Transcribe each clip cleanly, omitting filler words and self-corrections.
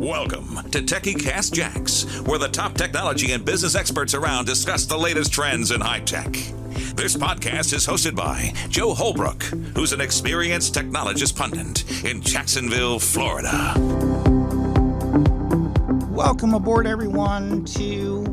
Welcome to Techiecast Jacks, where the top technology and business experts around discuss the latest trends in high tech. This podcast is hosted by Joe Holbrook, who's an experienced technologist pundit in Jacksonville, Florida. Welcome aboard, everyone, to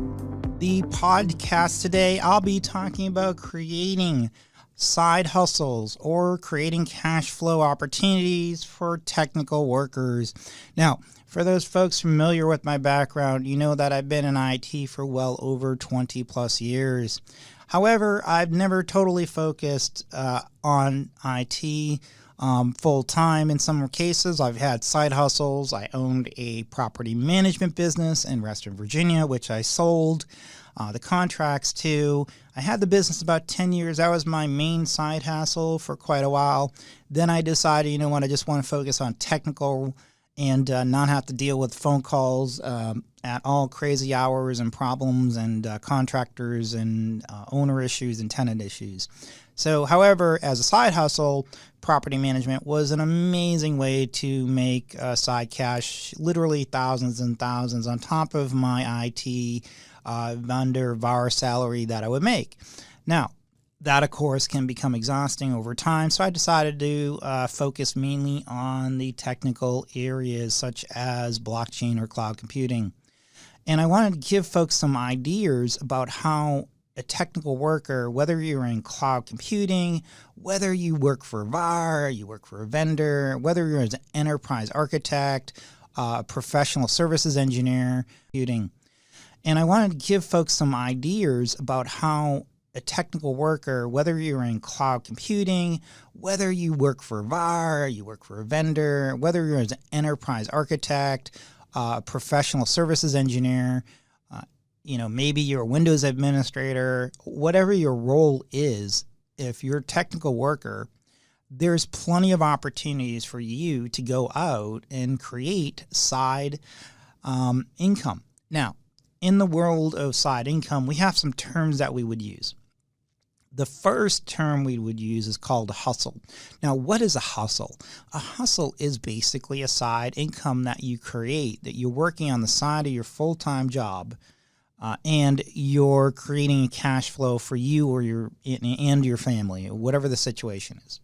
the podcast. Today, I'll be talking about creating side hustles or creating cash flow opportunities for technical workers. Now, for those folks familiar with my background, you know that I've been in IT for well over 20 plus years. However, I've never totally focused on IT full time. In some cases, I've had side hustles. I owned a property management business in Western Virginia, which I sold the contracts to. I had the business about 10 years. That was my main side hustle for quite a while. Then I decided, you know what, I just want to focus on technical and not have to deal with phone calls at all crazy hours and problems and contractors and owner issues and tenant issues. So, however, as a side hustle, property management was an amazing way to make side cash, literally thousands and thousands on top of my IT vendor VAR salary that I would make. Now, that, of course, can become exhausting over time, so I decided to focus mainly on the technical areas such as blockchain or cloud computing. And I wanted to give folks some ideas about how a technical worker, whether you're in cloud computing, whether you work for VAR, you work for a vendor, whether you're an enterprise architect, professional services engineer, computing. And I wanted to give folks some ideas about how a technical worker, whether you're in cloud computing, whether you work for VAR, you work for a vendor, whether you're an enterprise architect, professional services engineer, maybe you're a Windows administrator, whatever your role is, if you're a technical worker, there's plenty of opportunities for you to go out and create side income. Now, in the world of side income, we have some terms that we would use. The first term we would use is called a hustle. Now, what is a hustle? A hustle is basically a side income that you create, that you're working on the side of your full-time job, and you're creating cash flow for you or your family, whatever the situation is.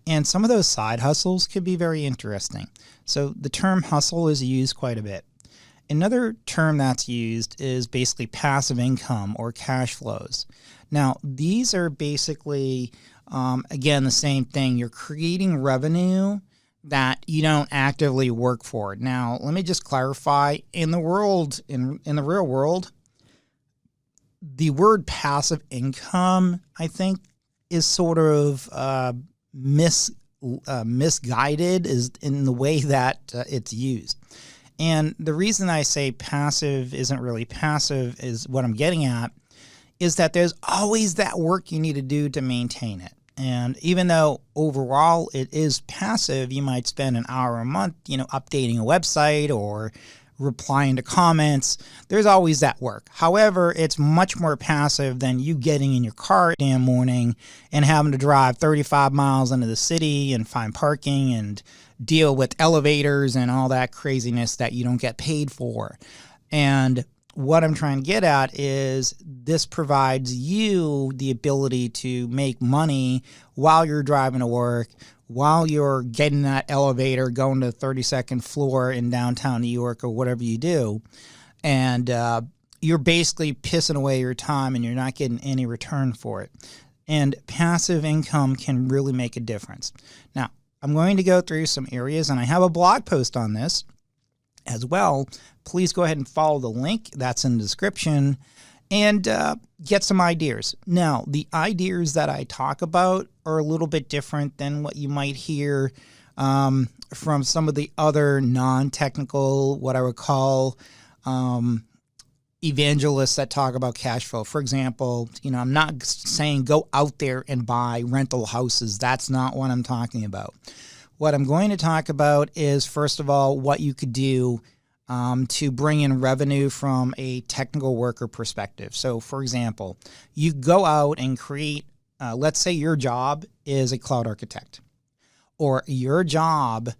And some of those side hustles could be very interesting. So the term hustle is used quite a bit. Another term that's used is basically passive income or cash flows. Now, these are basically, again, the same thing. You're creating revenue that you don't actively work for. Now, let me just clarify. In the world, in the real world, the word passive income, I think, is sort of misguided is in the way that it's used. And the reason I say passive isn't really passive is what I'm getting at is that there's always that work you need to do to maintain it. And even though overall it is passive, you might spend an hour a month, updating a website or replying to comments. There's always that work. However, it's much more passive than you getting in your car damn morning and having to drive 35 miles into the city and find parking and deal with elevators and all that craziness that you don't get paid for. And what I'm trying to get at is this provides you the ability to make money while you're driving to work, while you're getting that elevator, going to the 32nd floor in downtown New York or whatever you do. And you're basically pissing away your time and you're not getting any return for it. And passive income can really make a difference. Now, I'm going to go through some areas, and I have a blog post on this as well. Please go ahead and follow the link that's in the description and get some ideas. Now, the ideas that I talk about are a little bit different than what you might hear from some of the other non-technical, what I would call evangelists that talk about cash flow. For example, I'm not saying go out there and buy rental houses. That's not what I'm talking about. What I'm going to talk about is, first of all, what you could do to bring in revenue from a technical worker perspective. So, for example, you go out and create, let's say your job is a cloud architect, or your job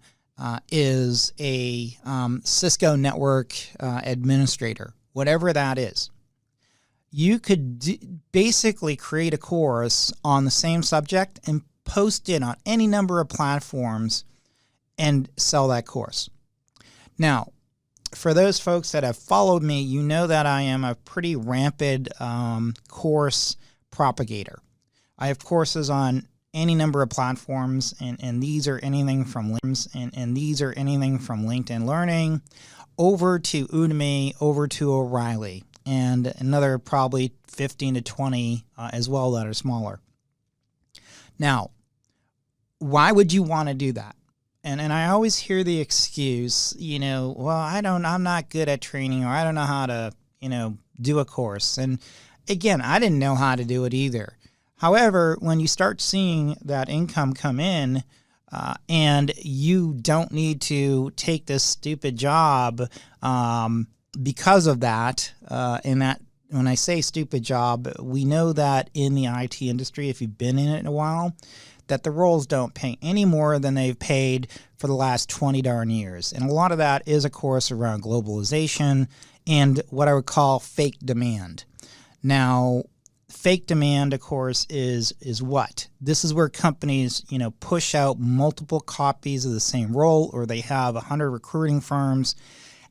is a Cisco network administrator, whatever that is. You could basically create a course on the same subject and post it on any number of platforms and sell that course. Now, for those folks that have followed me, you know that I am a pretty rampant course propagator. I have courses on any number of platforms, and these are anything from LinkedIn Learning over to Udemy, over to O'Reilly, and another probably 15 to 20 as well that are smaller. Now, why would you want to do that? And I always hear the excuse, well, I'm not good at training, or I don't know how to, do a course. And again, I didn't know how to do it either. However, when you start seeing that income come in, and you don't need to take this stupid job because of that, and that when I say stupid job, we know that in the IT industry, if you've been in it in a while, that the roles don't pay any more than they've paid for the last 20 darn years. And a lot of that is, of course, around globalization and what I would call fake demand. Now, fake demand, of course, is what? This is where companies, push out multiple copies of the same role, or they have 100 recruiting firms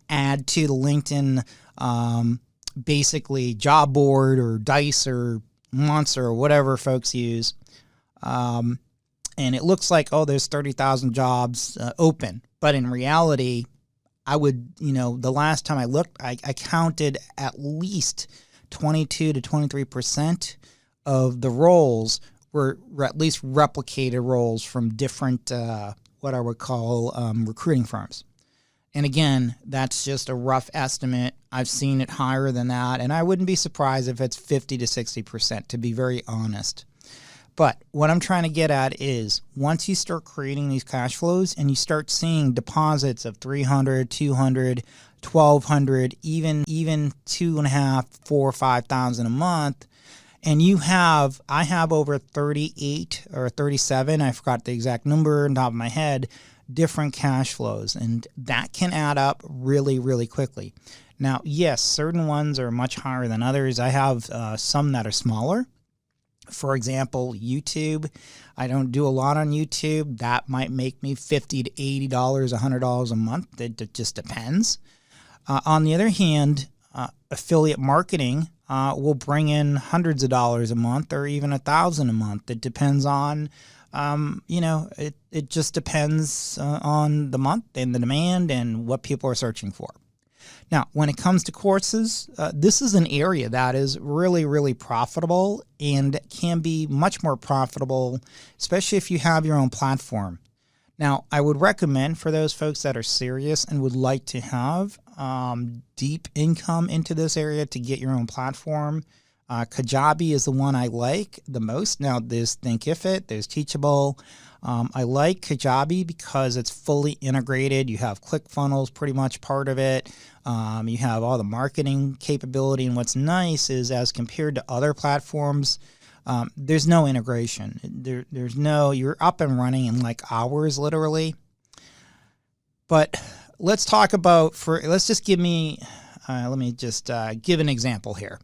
add to the LinkedIn basically job board or Dice or Monster or whatever folks use. And it looks like, there's 30,000 jobs open. But in reality, I would, the last time I looked, I counted at least 22 to 23% of the roles were at least replicated roles from different, what I would call recruiting firms. And again, that's just a rough estimate. I've seen it higher than that, and I wouldn't be surprised if it's 50 to 60%, to be very honest. But what I'm trying to get at is once you start creating these cash flows and you start seeing deposits of 300, 200, 1,200, even 2.5, 4, 5,000 a month, and I have over 38 or 37, I forgot the exact number on top of my head, different cash flows, and that can add up really, really quickly. Now, yes, certain ones are much higher than others. I have some that are smaller. For example, YouTube. I don't do a lot on YouTube. That might make me $50 to $80, $100 a month. It just depends. On the other hand, affiliate marketing will bring in hundreds of dollars a month, or even $1,000 a month. It depends on, it just depends on the month and the demand and what people are searching for. Now, when it comes to courses, this is an area that is really, really profitable and can be much more profitable, especially if you have your own platform. Now, I would recommend for those folks that are serious and would like to have deep income into this area to get your own platform. Kajabi is the one I like the most. Now, there's Thinkific, there's Teachable. I like Kajabi because it's fully integrated. You have ClickFunnels pretty much part of it. You have all the marketing capability. And what's nice is as compared to other platforms, there's no integration. You're up and running in like hours, literally. But let's talk about, let me just give an example here.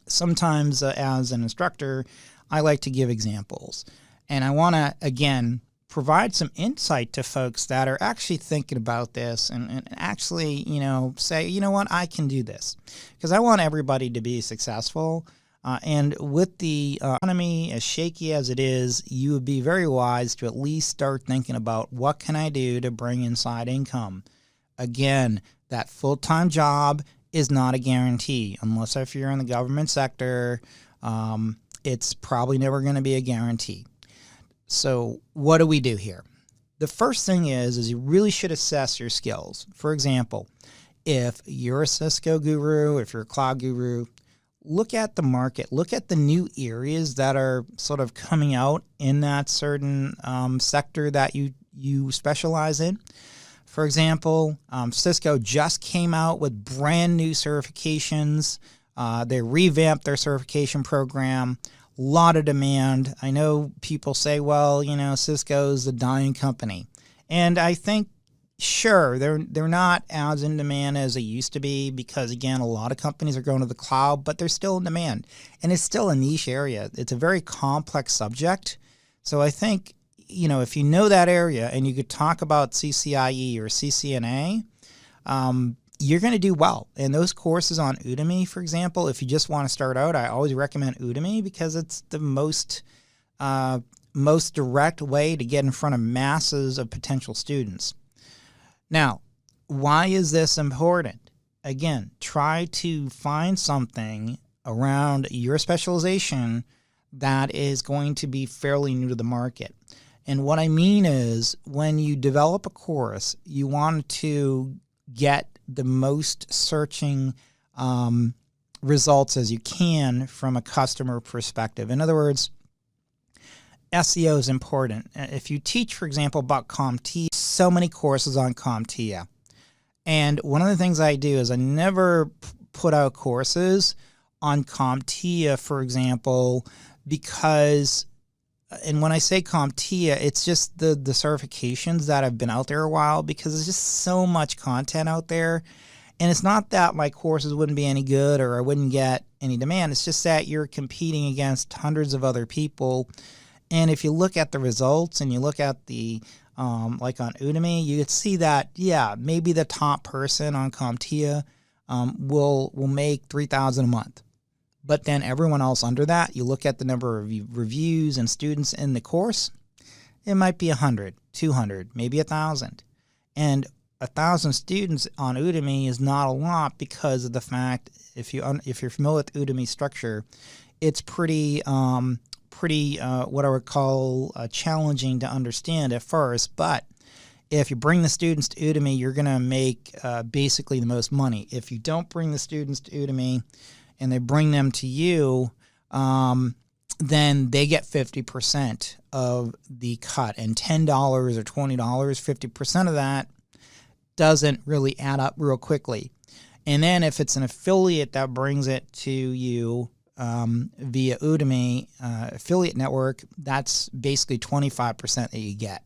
Sometimes as an instructor, I like to give examples. And I want to, again, provide some insight to folks that are actually thinking about this and actually, say, you know what, I can do this. Because I want everybody to be successful. And with the economy as shaky as it is, you would be very wise to at least start thinking about what can I do to bring in side income. Again, that full-time job is not a guarantee. Unless if you're in the government sector, it's probably never going to be a guarantee. So what do we do here? The first thing is you really should assess your skills. For example, if you're a Cisco guru, if you're a cloud guru, look at the market, look at the new areas that are sort of coming out in that certain sector that you specialize in. For example, Cisco just came out with brand new certifications. They revamped their certification program. A lot of demand. I know people say, well, Cisco's a dying company. And I think, sure, they're not as in demand as they used to be because, again, a lot of companies are going to the cloud, but they're still in demand. And it's still a niche area. It's a very complex subject. So I think, if you know that area and you could talk about CCIE or CCNA, you're going to do well. And those courses on Udemy, for example, if you just want to start out, I always recommend Udemy because it's the most direct way to get in front of masses of potential students. Now, why is this important? Again, try to find something around your specialization that is going to be fairly new to the market. And what I mean is when you develop a course, you want to get the most searching results as you can from a customer perspective. In other words, SEO is important. If you teach, for example, about CompTIA, so many courses on CompTIA. And one of the things I do is I never put out courses on CompTIA, for example, because, and when I say CompTIA, it's just the certifications that have been out there a while because there's just so much content out there. And it's not that my courses wouldn't be any good or I wouldn't get any demand. It's just that you're competing against hundreds of other people. And if you look at the results and you look at the, like on Udemy, you could see that, yeah, maybe the top person on CompTIA will make $3,000 a month. But then everyone else under that, you look at the number of reviews and students in the course, it might be 100, 200, maybe 1,000. And 1,000 students on Udemy is not a lot because of the fact, if you're familiar with Udemy structure, it's pretty what I would call challenging to understand at first. But if you bring the students to Udemy, you're going to make basically the most money. If you don't bring the students to Udemy and they bring them to you, then they get 50% of the cut. And $10 or $20, 50% of that doesn't really add up real quickly. And then if it's an affiliate that brings it to you via Udemy affiliate network, that's basically 25% that you get.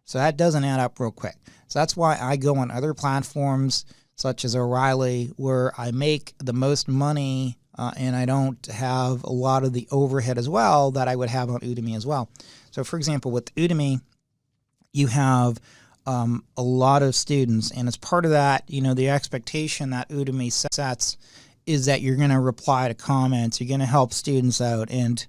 So that doesn't add up real quick. So that's why I go on other platforms such as O'Reilly where I make the most money and I don't have a lot of the overhead as well that I would have on Udemy as well. So for example, with Udemy, you have a lot of students, and as part of that, the expectation that Udemy sets is that you're going to reply to comments, you're going to help students out. And,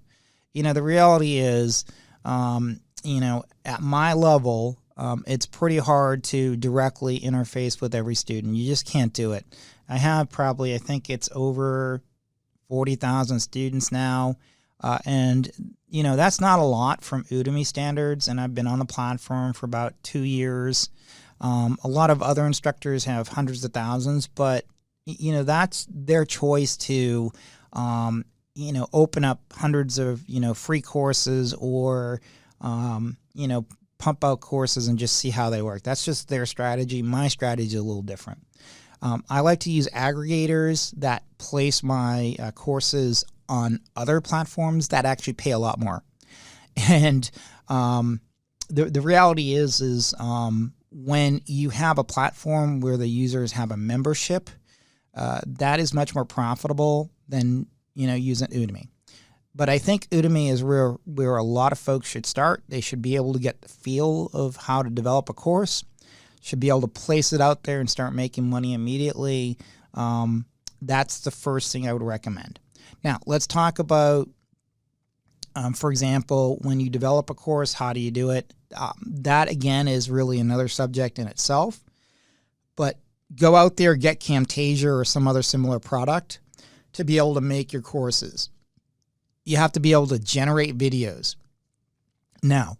the reality is, at my level, it's pretty hard to directly interface with every student. You just can't do it. I have I think it's over 40,000 students now. And that's not a lot from Udemy standards. And I've been on the platform for about 2 years. A lot of other instructors have hundreds of thousands, but that's their choice to, open up hundreds of, free courses or, pump out courses and just see how they work. That's just their strategy. My strategy is a little different. I like to use aggregators that place my courses on other platforms that actually pay a lot more. And the reality is when you have a platform where the users have a membership, that is much more profitable than using Udemy. But I think Udemy is where a lot of folks should start. They should be able to get the feel of how to develop a course, should be able to place it out there and start making money immediately. That's the first thing I would recommend. Now, let's talk about, for example, when you develop a course, how do you do it? That, again, is really another subject in itself. But go out there, get Camtasia or some other similar product to be able to make your courses. You have to be able to generate videos. Now,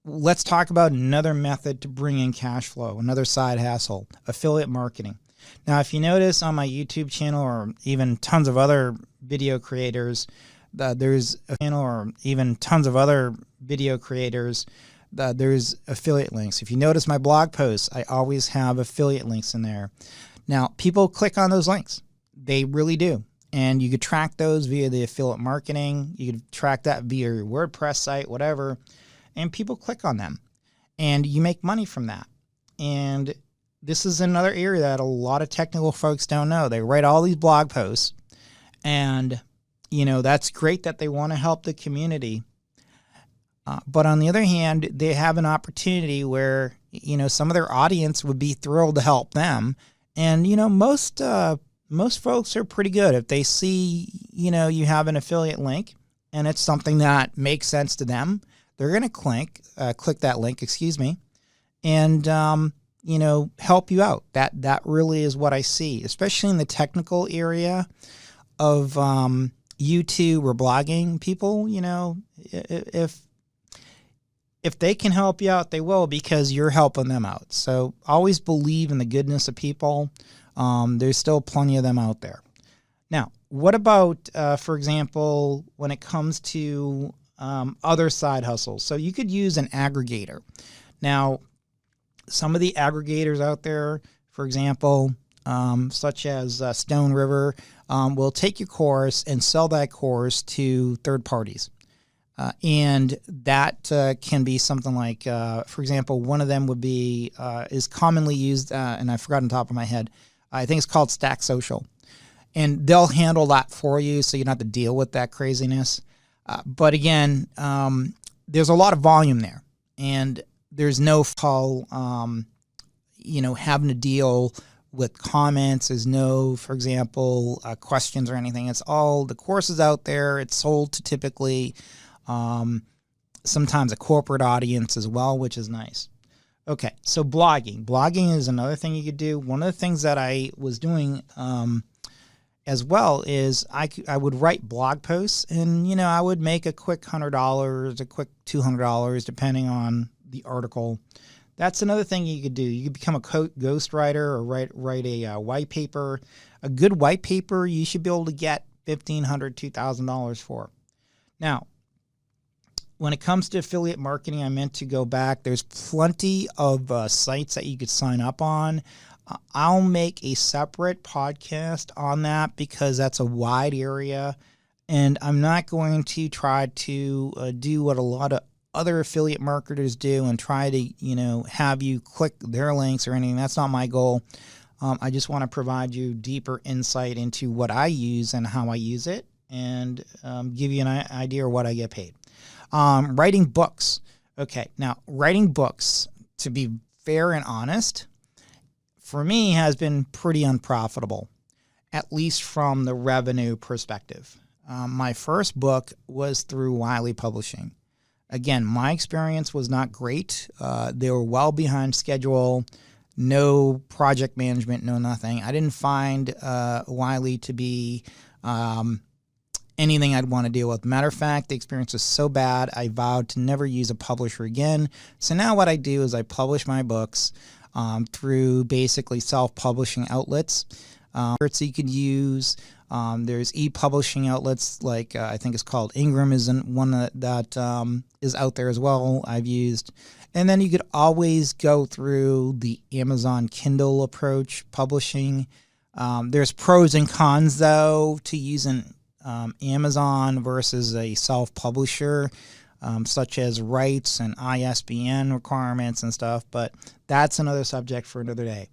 let's talk about another method to bring in cash flow, another side hustle, affiliate marketing. Now, if you notice on my YouTube channel or even tons of other video creators, there's affiliate links. If you notice my blog posts, I always have affiliate links in there. Now, people click on those links. They really do. And you could track those via the affiliate marketing. You could track that via your WordPress site, whatever. And people click on them. and you make money from that. And this is another area that a lot of technical folks don't know. They write all these blog posts, and that's great that they want to help the community. But on the other hand, they have an opportunity where, some of their audience would be thrilled to help them. And, most folks are pretty good. If they see, you have an affiliate link and it's something that makes sense to them, they're going to click that link, and, help you out. That really is what I see, especially in the technical area of YouTube or blogging. People, if they can help you out, they will, because you're helping them out. So always believe in the goodness of people. There's still plenty of them out there. Now, what about, for example, when it comes to other side hustles? So you could use an aggregator. Now, some of the aggregators out there, for example, such as Stone River, will take your course and sell that course to third parties. And that can be something like, for example, one of them would be, is commonly used, and I've forgotten the top of my head, I think it's called Stack Social. And they'll handle that for you, so you don't have to deal with that craziness. But again, there's a lot of volume there. And there's no call, having to deal with comments. There's no, for example, questions or anything. It's all the courses out there. It's sold to typically sometimes a corporate audience as well, which is nice. Okay, so blogging. Blogging is another thing you could do. One of the things that I was doing as well is I would write blog posts, and I would make a quick $100, a quick $200, depending on the article. That's another thing you could do. You could become a ghostwriter or write a white paper. A good white paper you should be able to get $1,500, $2,000 for. Now, when it comes to affiliate marketing, I meant to go back. There's plenty of sites that you could sign up on. I'll make a separate podcast on that because that's a wide area, and I'm not going to try to do what a lot of other affiliate marketers do and try to, have you click their links or anything. That's not my goal. I just want to provide you deeper insight into what I use and how I use it, and give you an idea of what I get paid. Writing books. Okay, now writing books, to be fair and honest, for me has been pretty unprofitable, at least from the revenue perspective. My first book was through Wiley Publishing. Again, my experience was not great. They were well behind schedule, no project management, no nothing. I didn't find Wiley to be anything I'd want to deal with. Matter of fact, the experience was so bad, I vowed to never use a publisher again. So now what I do is I publish my books through basically self-publishing outlets. So you could use, there's e-publishing outlets like I think it's called Ingram is one that is out there as well, I've used. And then you could always go through the Amazon Kindle approach publishing. There's pros and cons, though, to using Amazon versus a self-publisher, such as rights and ISBN requirements and stuff, but that's another subject for another day.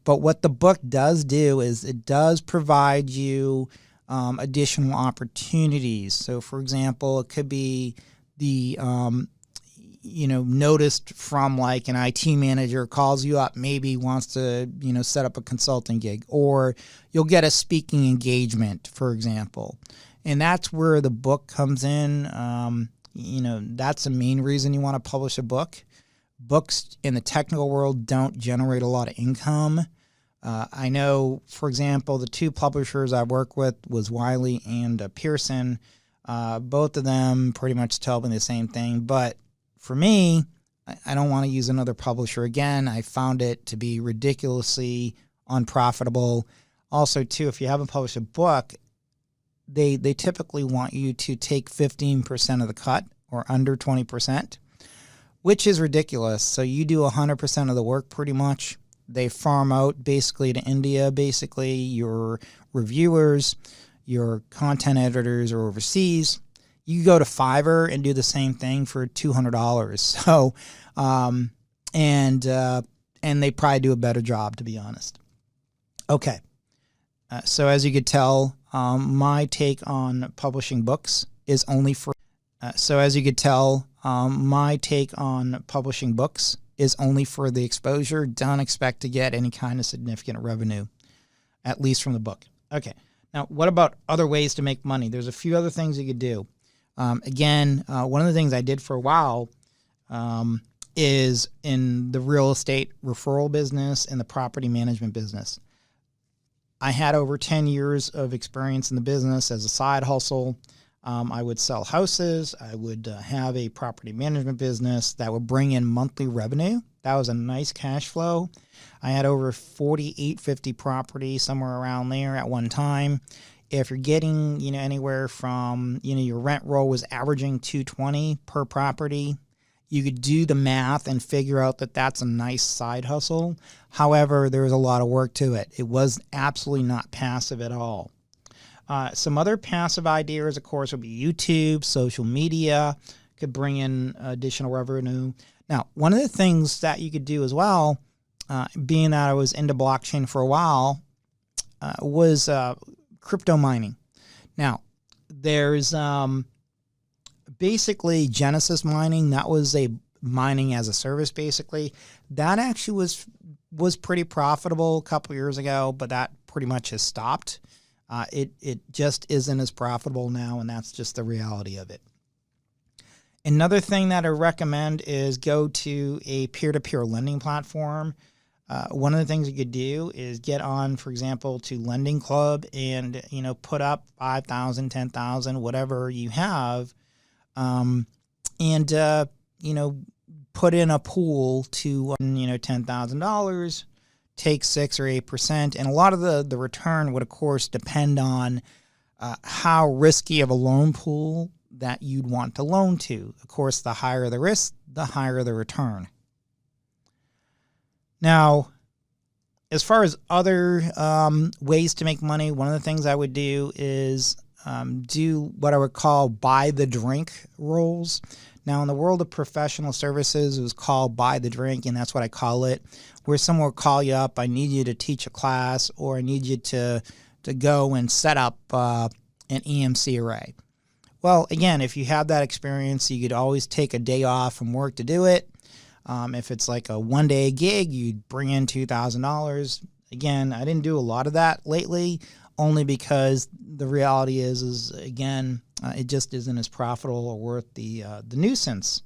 But what the book does do is it does provide you additional opportunities. So, for example, it could be the noticed from like an IT manager calls you up, maybe wants to, set up a consulting gig, or you'll get a speaking engagement, for example. And that's where the book comes in. That's the main reason you want to publish a book. Books in the technical world don't generate a lot of income. I know, for example, the two publishers I work with was Wiley and Pearson. Both of them pretty much tell me the same thing. But for me, I don't want to use another publisher again. I found it to be ridiculously unprofitable. Also, too, if you haven't published a book, they typically want you to take 15% of the cut or under 20%, which is ridiculous. So you do 100% of the work pretty much. They farm out basically to India. Basically, your reviewers, your content editors are overseas. You go to Fiverr and do the same thing for $200. So and they probably do a better job, to be honest. Okay, so as you could tell, my take on publishing books is only for. My take on publishing books is only for the exposure. Don't expect to get any kind of significant revenue, at least from the book. Okay. Now, what about other ways to make money? There's a few other things you could do. One of the things I did for a while is in the real estate referral business and the property management business. I had over 10 years of experience in the business as a side hustle. I would sell houses. I would have a property management business that would bring in monthly revenue. That was a nice cash flow. I had over 50 properties, somewhere around there at one time. If you're getting, anywhere from, your rent roll was averaging $220 per property, you could do the math and figure out that that's a nice side hustle. However, there was a lot of work to it. It was absolutely not passive at all. Some other passive ideas, of course, would be YouTube, social media, could bring in additional revenue. Now, one of the things that you could do as well, being that I was into blockchain for a while, was crypto mining. Now, there's basically Genesis mining. That was a mining as a service, basically. That actually was pretty profitable a couple years ago, but that pretty much has stopped. It just isn't as profitable now, and that's just the reality of it. Another thing that I recommend is go to a peer-to-peer lending platform. One of the things you could do is get on, for example, to Lending Club and, put up $5,000, $10,000, whatever you have, and put in a pool to, $10,000, take 6 or 8%. And a lot of the return would, of course, depend on how risky of a loan pool that you'd want to loan to. Of course, the higher the risk, the higher the return. Now, as far as other ways to make money, one of the things I would do is do what I would call buy the drink roles. Now, in the world of professional services, it was called buy the drink, and that's what I call it, where someone will call you up, I need you to teach a class, or I need you to go and set up an EMC array. Well, again, if you have that experience, you could always take a day off from work to do it. If it's like a one-day gig, you'd bring in $2,000. Again, I didn't do a lot of that lately, only because the reality is again, it just isn't as profitable or worth the nuisance.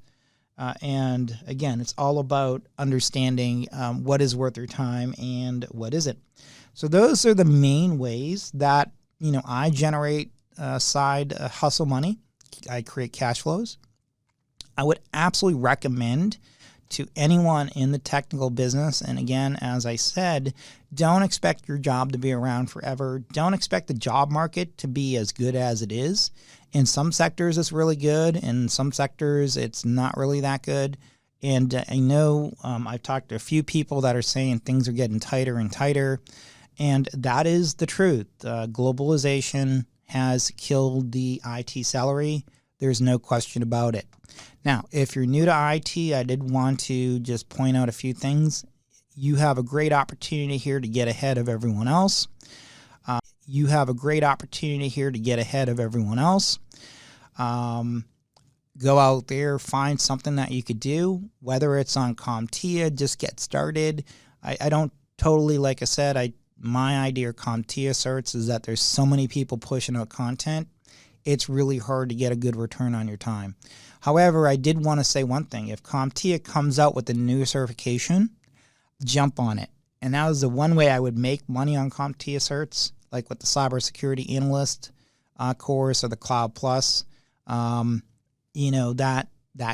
And again, it's all about understanding what is worth your time and what isn't. So those are the main ways that I generate side hustle money. I create cash flows. I would absolutely recommend to anyone in the technical business. And again, as I said, don't expect your job to be around forever. Don't expect the job market to be as good as it is. In some sectors, it's really good. In some sectors, it's not really that good. And I know I've talked to a few people that are saying things are getting tighter and tighter. And that is the truth. Globalization has killed the IT salary. There's no question about it. Now, if you're new to IT, I did want to just point out a few things. You have a great opportunity here to get ahead of everyone else. Go out there, find something that you could do, whether it's on CompTIA, just get started. I don't totally, like I said, my idea of CompTIA certs is that there's so many people pushing out content, it's really hard to get a good return on your time. However, I did want to say one thing. If CompTIA comes out with a new certification, jump on it. And that was the one way I would make money on CompTIA certs, like with the Cybersecurity Analyst course or the Cloud Plus. That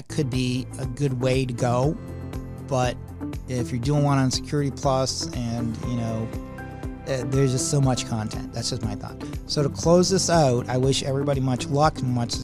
could be a good way to go. But if you're doing one on Security Plus and, there's just so much content. That's just my thought. So to close this out, I wish everybody much luck and much